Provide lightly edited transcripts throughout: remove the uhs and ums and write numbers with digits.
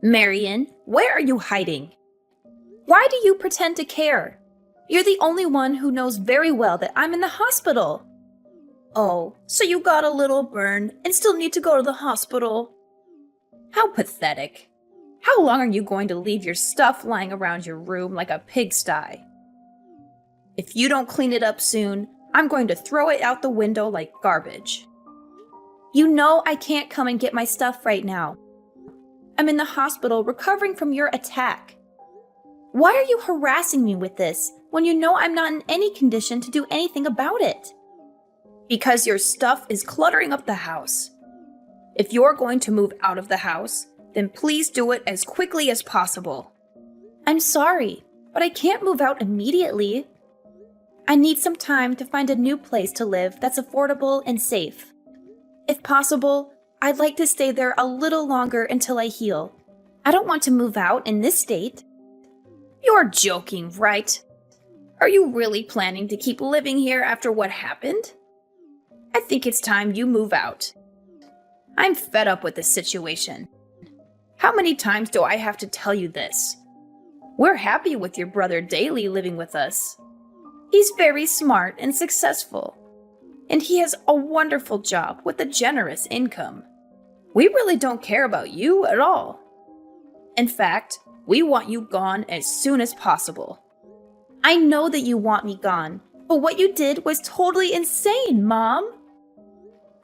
Marion, where are you hiding? Why do you pretend to care? You're the only one who knows very well that I'm in the hospital. Oh, so you got a little burn and still need to go to the hospital? How pathetic. How long are you going to leave your stuff lying around your room like a pigsty? If you don't clean it up soon, I'm going to throw it out the window like garbage. You know I can't come and get my stuff right now. I'm in the hospital recovering from your attack. Why are you harassing me with this when you know I'm not in any condition to do anything about it? Because your stuff is cluttering up the house. If you're going to move out of the house, then please do it as quickly as possible. I'm sorry, but I can't move out immediately. I need some time to find a new place to live that's affordable and safe. If possible, I'd like to stay there a little longer until I heal. I don't want to move out in this state. You're joking, right? Are you really planning to keep living here after what happened? I think it's time you move out. I'm fed up with this situation. How many times do I have to tell you this? We're happy with your brother Daly living with us. He's very smart and successful, and he has a wonderful job with a generous income. We really don't care about you at all. In fact, we want you gone as soon as possible. I know that you want me gone, but what you did was totally insane, Mom.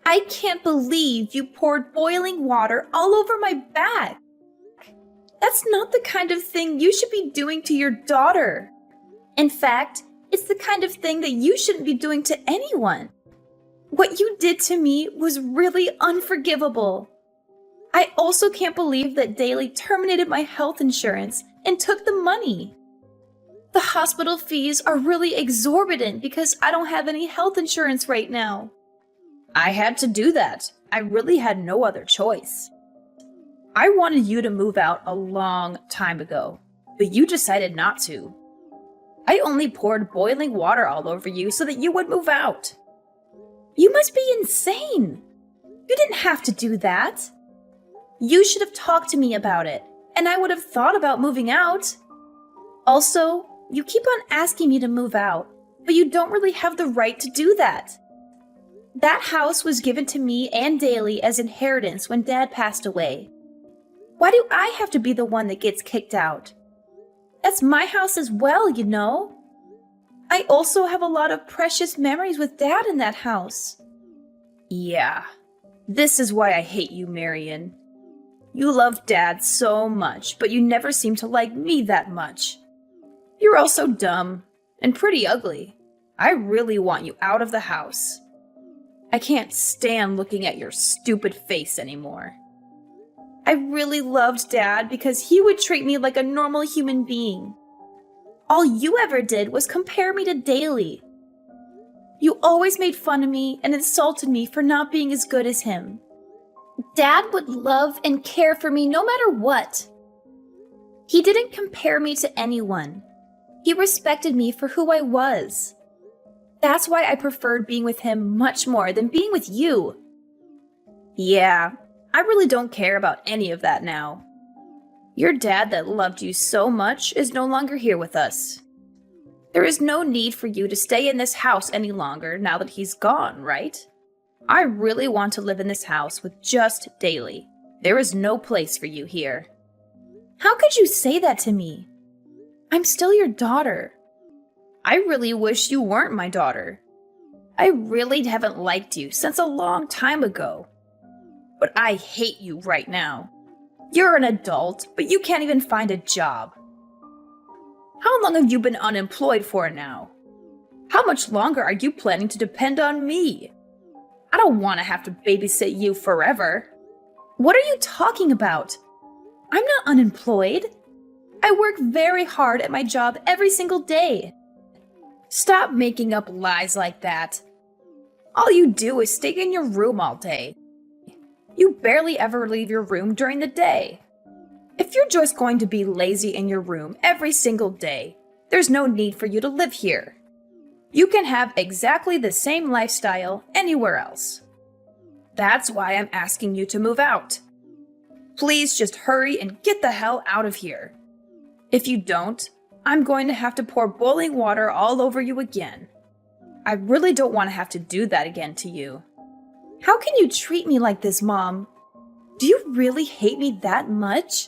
I can't believe you poured boiling water all over my back. That's not the kind of thing you should be doing to your daughter. In fact, it's the kind of thing that you shouldn't be doing to anyone. What you did to me was really unforgivable. I also can't believe that Daly terminated my health insurance and took the money. The hospital fees are really exorbitant because I don't have any health insurance right now. I had to do that. I really had no other choice. I wanted you to move out a long time ago, but you decided not to. I only poured boiling water all over you so that you would move out. You must be insane. You didn't have to do that. You should have talked to me about it, and I would have thought about moving out. Also, you keep on asking me to move out, but you don't really have the right to do that. That house was given to me and Daly as inheritance when Dad passed away. Why do I have to be the one that gets kicked out? That's my house as well, you know. I also have a lot of precious memories with Dad in that house. Yeah, this is why I hate you, Marion. You love Dad so much, but you never seem to like me that much. You're also dumb and pretty ugly. I really want you out of the house. I can't stand looking at your stupid face anymore. I really loved Dad because he would treat me like a normal human being. All you ever did was compare me to Daly. You always made fun of me and insulted me for not being as good as him. Dad would love and care for me no matter what. He didn't compare me to anyone. He respected me for who I was. That's why I preferred being with him much more than being with you. Yeah, I really don't care about any of that now. Your dad that loved you so much is no longer here with us. There is no need for you to stay in this house any longer now that he's gone, right? I really want to live in this house with just Daly. There is no place for you here. How could you say that to me? I'm still your daughter. I really wish you weren't my daughter. I really haven't liked you since a long time ago. But I hate you right now. You're an adult, but you can't even find a job. How long have you been unemployed for now? How much longer are you planning to depend on me? I don't want to have to babysit you forever. What are you talking about? I'm not unemployed. I work very hard at my job every single day. Stop making up lies like that. All you do is stay in your room all day. You barely ever leave your room during the day. If you're just going to be lazy in your room every single day, there's no need for you to live here. You can have exactly the same lifestyle anywhere else. That's why I'm asking you to move out. Please just hurry and get the hell out of here. If you don't, I'm going to have to pour boiling water all over you again. I really don't want to have to do that again to you. How can you treat me like this, Mom? Do you really hate me that much?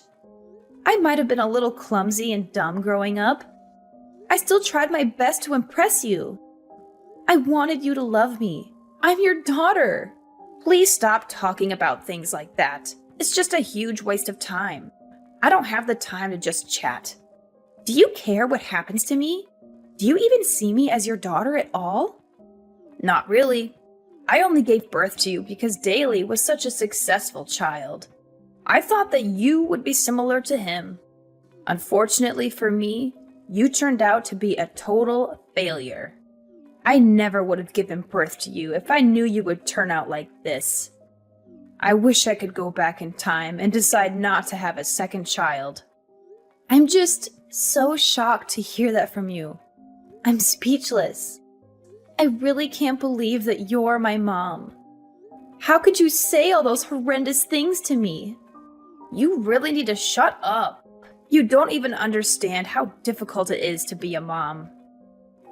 I might have been a little clumsy and dumb growing up. I still tried my best to impress you. I wanted you to love me. I'm your daughter. Please stop talking about things like that. It's just a huge waste of time. I don't have the time to just chat. Do you care what happens to me? Do you even see me as your daughter at all? Not really. I only gave birth to you because Daly was such a successful child. I thought that you would be similar to him. Unfortunately for me, you turned out to be a total failure. I never would have given birth to you if I knew you would turn out like this. I wish I could go back in time and decide not to have a second child. I'm just so shocked to hear that from you. I'm speechless. I really can't believe that you're my mom. How could you say all those horrendous things to me? You really need to shut up. You don't even understand how difficult it is to be a mom.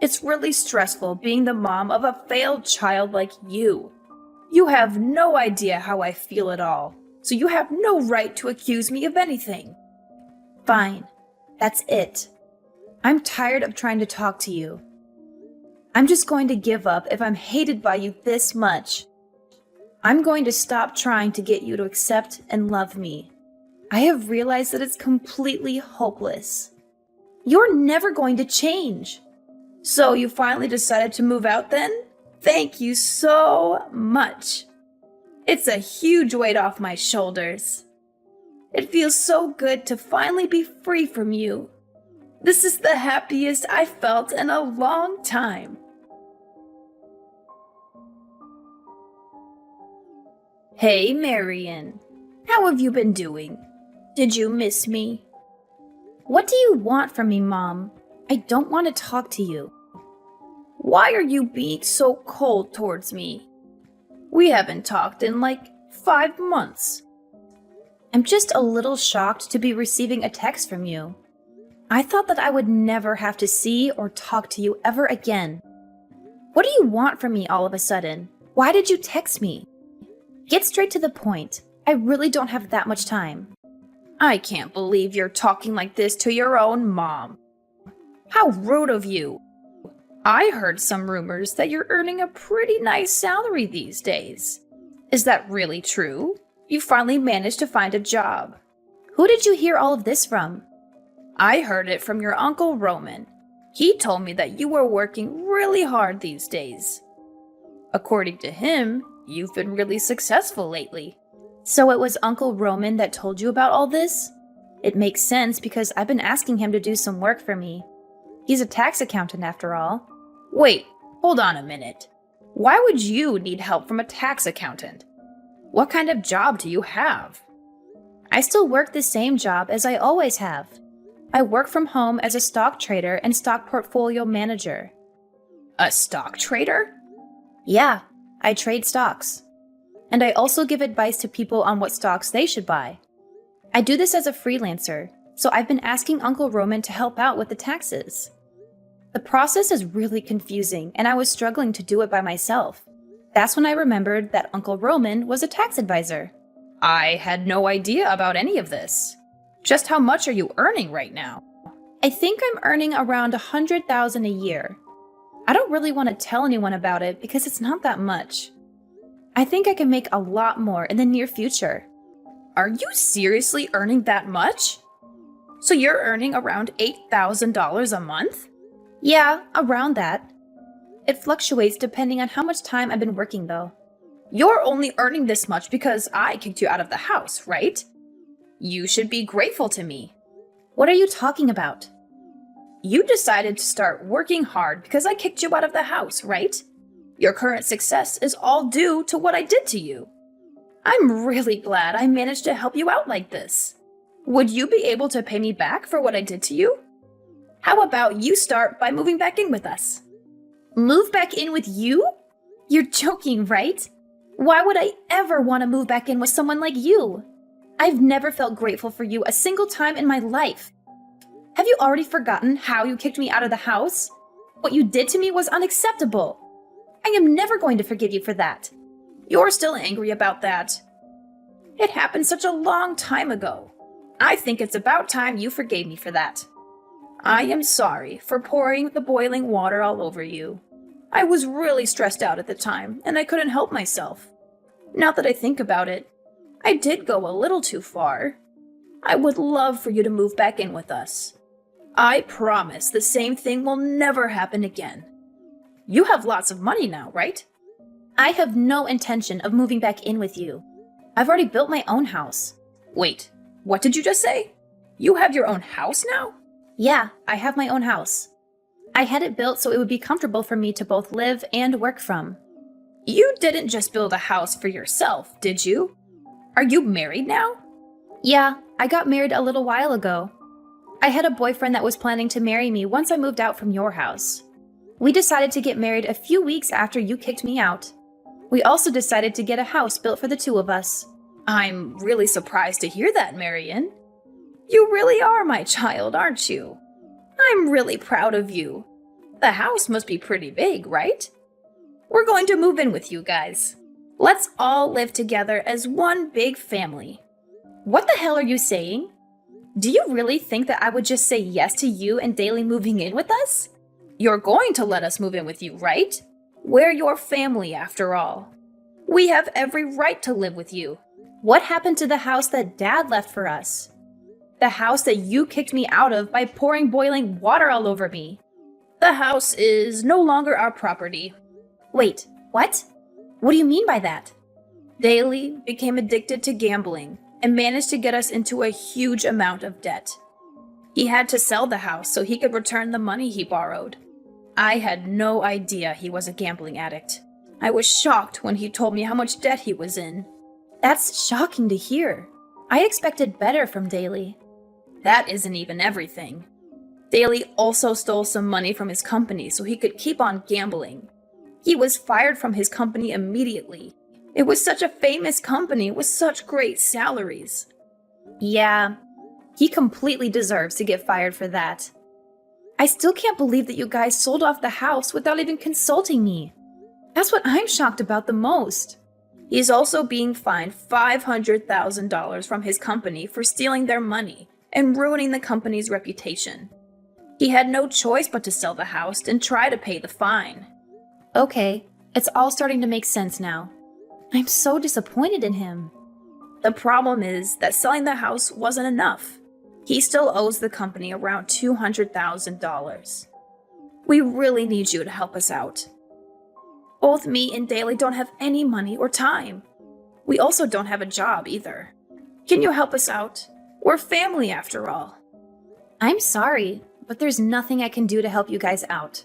It's really stressful being the mom of a failed child like you. You have no idea how I feel at all, so you have no right to accuse me of anything. Fine, that's it. I'm tired of trying to talk to you. I'm just going to give up if I'm hated by you this much. I'm going to stop trying to get you to accept and love me. I have realized that it's completely hopeless. You're never going to change. So you finally decided to move out then? Thank you so much. It's a huge weight off my shoulders. It feels so good to finally be free from you. This is the happiest I've felt in a long time. Hey, Marion. How have you been doing? Did you miss me? What do you want from me, Mom? I don't want to talk to you. Why are you being so cold towards me? We haven't talked in like 5 months. I'm just a little shocked to be receiving a text from you. I thought that I would never have to see or talk to you ever again. What do you want from me all of a sudden? Why did you text me? Get straight to the point. I really don't have that much time. I can't believe you're talking like this to your own mom. How rude of you. I heard some rumors that you're earning a pretty nice salary these days. Is that really true? You finally managed to find a job. Who did you hear all of this from? I heard it from your Uncle Roman. He told me that you were working really hard these days. According to him, you've been really successful lately. So it was Uncle Roman that told you about all this? It makes sense because I've been asking him to do some work for me. He's a tax accountant after all. Wait, hold on a minute. Why would you need help from a tax accountant? What kind of job do you have? I still work the same job as I always have. I work from home as a stock trader and stock portfolio manager. A stock trader? Yeah, I trade stocks. And I also give advice to people on what stocks they should buy. I do this as a freelancer, so I've been asking Uncle Roman to help out with the taxes. The process is really confusing, and I was struggling to do it by myself. That's when I remembered that Uncle Roman was a tax advisor. I had no idea about any of this. Just how much are you earning right now? I think I'm earning around $100,000 a year. I don't really want to tell anyone about it because it's not that much. I think I can make a lot more in the near future. Are you seriously earning that much? So you're earning around $8,000 a month? Yeah, around that. It fluctuates depending on how much time I've been working though. You're only earning this much because I kicked you out of the house, right? You should be grateful to me. What are you talking about? You decided to start working hard because I kicked you out of the house, right? Your current success is all due to what I did to you. I'm really glad I managed to help you out like this. Would you be able to pay me back for what I did to you? How about you start by moving back in with us? Move back in with you? You're joking, right? Why would I ever want to move back in with someone like you? I've never felt grateful for you a single time in my life. Have you already forgotten how you kicked me out of the house? What you did to me was unacceptable. I am never going to forgive you for that. You're still angry about that. It happened such a long time ago. I think it's about time you forgave me for that. I am sorry for pouring the boiling water all over you. I was really stressed out at the time, and I couldn't help myself. Now that I think about it, I did go a little too far. I would love for you to move back in with us. I promise the same thing will never happen again. You have lots of money now, right? I have no intention of moving back in with you. I've already built my own house. Wait, what did you just say? You have your own house now? Yeah, I have my own house. I had it built so it would be comfortable for me to both live and work from. You didn't just build a house for yourself, did you? Are you married now? Yeah, I got married a little while ago. I had a boyfriend that was planning to marry me once I moved out from your house. We decided to get married a few weeks after you kicked me out. We also decided to get a house built for the two of us. I'm really surprised to hear that, Marion. You really are my child, aren't you? I'm really proud of you. The house must be pretty big, right? We're going to move in with you guys. Let's all live together as one big family. What the hell are you saying? Do you really think that I would just say yes to you and Daly moving in with us? You're going to let us move in with you, right? We're your family, after all. We have every right to live with you. What happened to the house that Dad left for us? The house that you kicked me out of by pouring boiling water all over me. The house is no longer our property. Wait, what? What do you mean by that? Daly became addicted to gambling and managed to get us into a huge amount of debt. He had to sell the house so he could return the money he borrowed. I had no idea he was a gambling addict. I was shocked when he told me how much debt he was in. That's shocking to hear. I expected better from Daly. That isn't even everything. Daly also stole some money from his company so he could keep on gambling. He was fired from his company immediately. It was such a famous company with such great salaries. Yeah, he completely deserves to get fired for that. I still can't believe that you guys sold off the house without even consulting me. That's what I'm shocked about the most. He's also being fined $500,000 from his company for stealing their money and ruining the company's reputation. He had no choice but to sell the house and try to pay the fine. Okay, it's all starting to make sense now. I'm so disappointed in him. The problem is that selling the house wasn't enough. He still owes the company around $200,000. We really need you to help us out. Both me and Daly don't have any money or time. We also don't have a job either. Can you help us out? We're family after all. I'm sorry, but there's nothing I can do to help you guys out.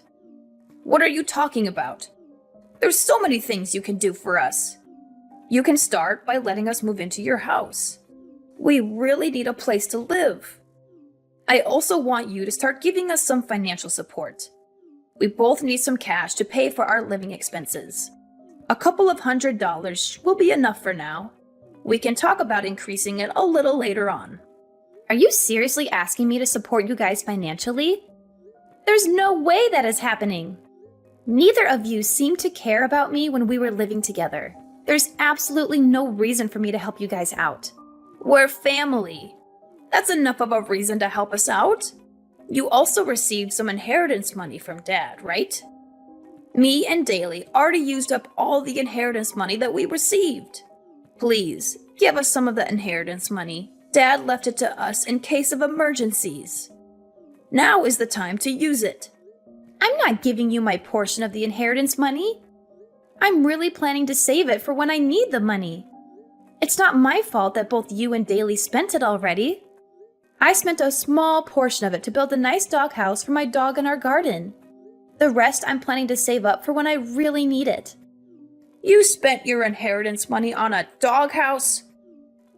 What are you talking about? There's so many things you can do for us. You can start by letting us move into your house. We really need a place to live. I also want you to start giving us some financial support. We both need some cash to pay for our living expenses. A couple of $100 will be enough for now. We can talk about increasing it a little later on. Are you seriously asking me to support you guys financially? There's no way that is happening. Neither of you seemed to care about me when we were living together. There's absolutely no reason for me to help you guys out. We're family. That's enough of a reason to help us out. You also received some inheritance money from Dad, right? Me and Daly already used up all the inheritance money that we received. Please, give us some of the inheritance money. Dad left it to us in case of emergencies. Now is the time to use it. I'm not giving you my portion of the inheritance money. I'm really planning to save it for when I need the money. It's not my fault that both you and Daly spent it already. I spent a small portion of it to build a nice doghouse for my dog in our garden. The rest I'm planning to save up for when I really need it. You spent your inheritance money on a doghouse?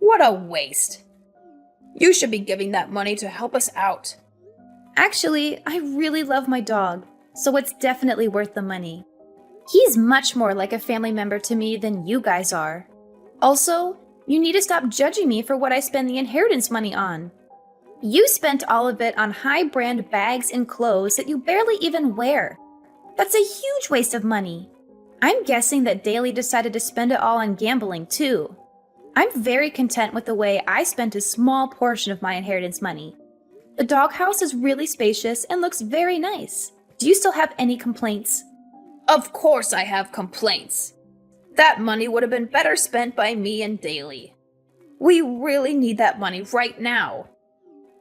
What a waste. You should be giving that money to help us out. Actually, I really love my dog, so it's definitely worth the money. He's much more like a family member to me than you guys are. Also, You need to stop judging me for what I spend the inheritance money on. You spent all of it on high-brand bags and clothes that you barely even wear. That's a huge waste of money. I'm guessing that Daly decided to spend it all on gambling, too. I'm very content with the way I spent a small portion of my inheritance money. The doghouse is really spacious and looks very nice. Do you still have any complaints? Of course I have complaints. That money would have been better spent by me and Daly. We really need that money right now.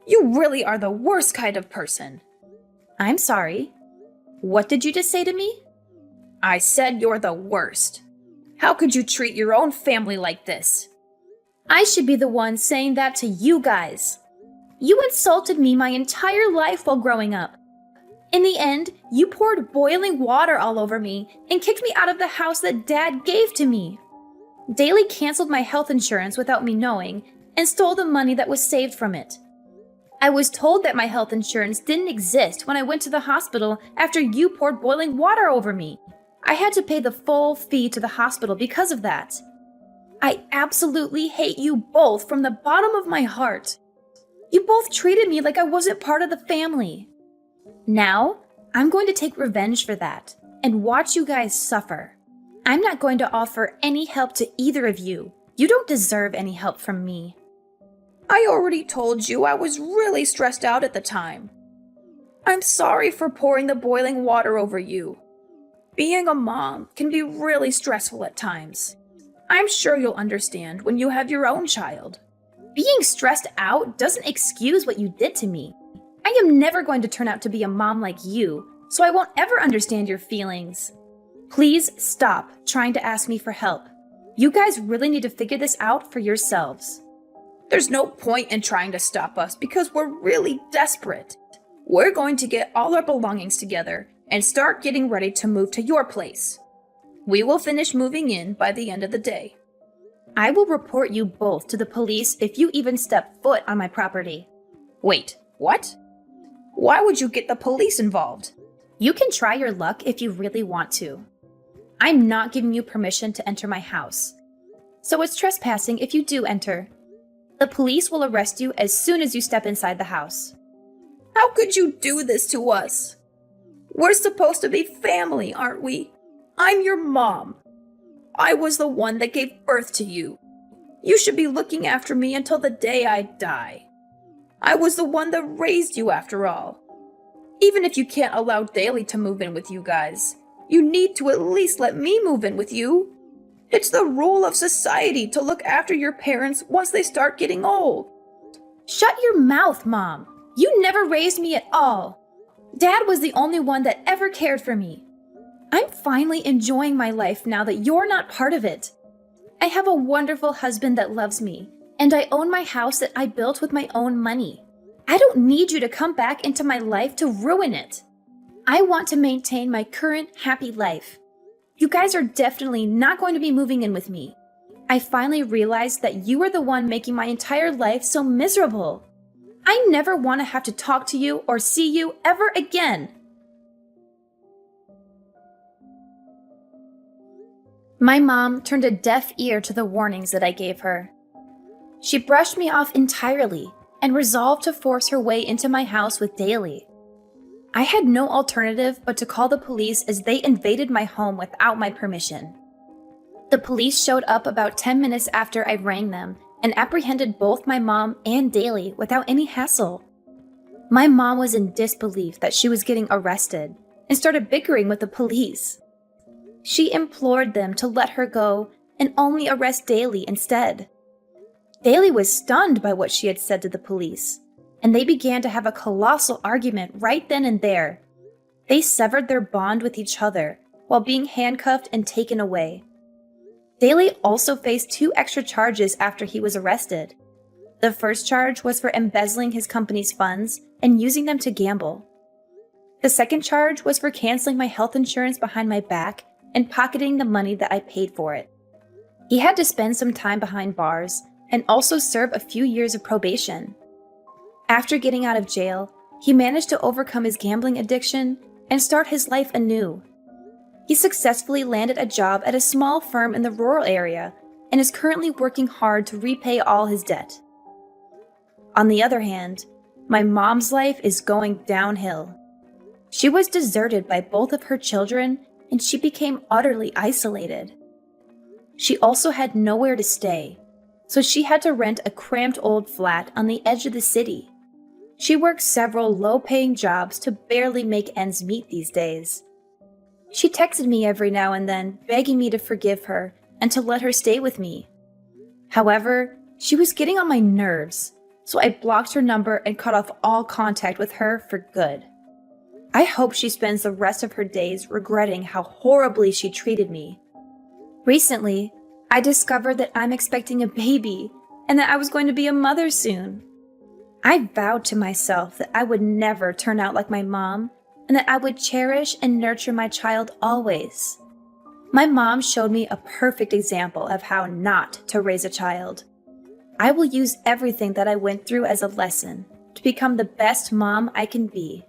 You really are the worst kind of person. I'm sorry. What did you just say to me? I said you're the worst. How could you treat your own family like this? I should be the one saying that to you guys. You insulted me my entire life while growing up. In the end, you poured boiling water all over me and kicked me out of the house that Dad gave to me. Daly canceled my health insurance without me knowing and stole the money that was saved from it. I was told that my health insurance didn't exist when I went to the hospital after you poured boiling water over me. I had to pay the full fee to the hospital because of that. I absolutely hate you both from the bottom of my heart. You both treated me like I wasn't part of the family. Now, I'm going to take revenge for that and watch you guys suffer. I'm not going to offer any help to either of you. You don't deserve any help from me. I already told you I was really stressed out at the time. I'm sorry for pouring the boiling water over you. Being a mom can be really stressful at times. I'm sure you'll understand when you have your own child. Being stressed out doesn't excuse what you did to me. I am never going to turn out to be a mom like you, so I won't ever understand your feelings. Please stop trying to ask me for help. You guys really need to figure this out for yourselves. There's no point in trying to stop us because we're really desperate. We're going to get all our belongings together and start getting ready to move to your place. We will finish moving in by the end of the day. I will report you both to the police if you even step foot on my property. Wait, what? Why would you get the police involved? You can try your luck if you really want to. I'm not giving you permission to enter my house. So it's trespassing if you do enter. The police will arrest you as soon as you step inside the house. How could you do this to us? We're supposed to be family, aren't we? I'm your mom. I was the one that gave birth to you. You should be looking after me until the day I die. I was the one that raised you after all. Even if you can't allow Daly to move in with you guys, you need to at least let me move in with you. It's the rule of society to look after your parents once they start getting old. Shut your mouth, Mom. You never raised me at all. Dad was the only one that ever cared for me. I'm finally enjoying my life now that you're not part of it. I have a wonderful husband that loves me, and I own my house that I built with my own money. I don't need you to come back into my life to ruin it. I want to maintain my current happy life. You guys are definitely not going to be moving in with me. I finally realized that you are the one making my entire life so miserable. I never want to have to talk to you or see you ever again. My mom turned a deaf ear to the warnings that I gave her. She brushed me off entirely and resolved to force her way into my house with Daly. I had no alternative but to call the police as they invaded my home without my permission. The police showed up about 10 minutes after I rang them and apprehended both my mom and Daly without any hassle. My mom was in disbelief that she was getting arrested and started bickering with the police. She implored them to let her go and only arrest Daly instead. Daly was stunned by what she had said to the police, and they began to have a colossal argument right then and there. They severed their bond with each other while being handcuffed and taken away. Daly also faced 2 extra charges after he was arrested. The first charge was for embezzling his company's funds and using them to gamble. The second charge was for canceling my health insurance behind my back and pocketing the money that I paid for it. He had to spend some time behind bars and also serve a few years of probation. After getting out of jail, he managed to overcome his gambling addiction and start his life anew. He successfully landed a job at a small firm in the rural area and is currently working hard to repay all his debt. On the other hand, my mom's life is going downhill. She was deserted by both of her children, and she became utterly isolated. She also had nowhere to stay, so she had to rent a cramped old flat on the edge of the city. She works several low-paying jobs to barely make ends meet these days. She texted me every now and then, begging me to forgive her and to let her stay with me. However, she was getting on my nerves, so I blocked her number and cut off all contact with her for good. I hope she spends the rest of her days regretting how horribly she treated me. Recently, I discovered that I'm expecting a baby and that I was going to be a mother soon. I vowed to myself that I would never turn out like my mom and that I would cherish and nurture my child always. My mom showed me a perfect example of how not to raise a child. I will use everything that I went through as a lesson to become the best mom I can be.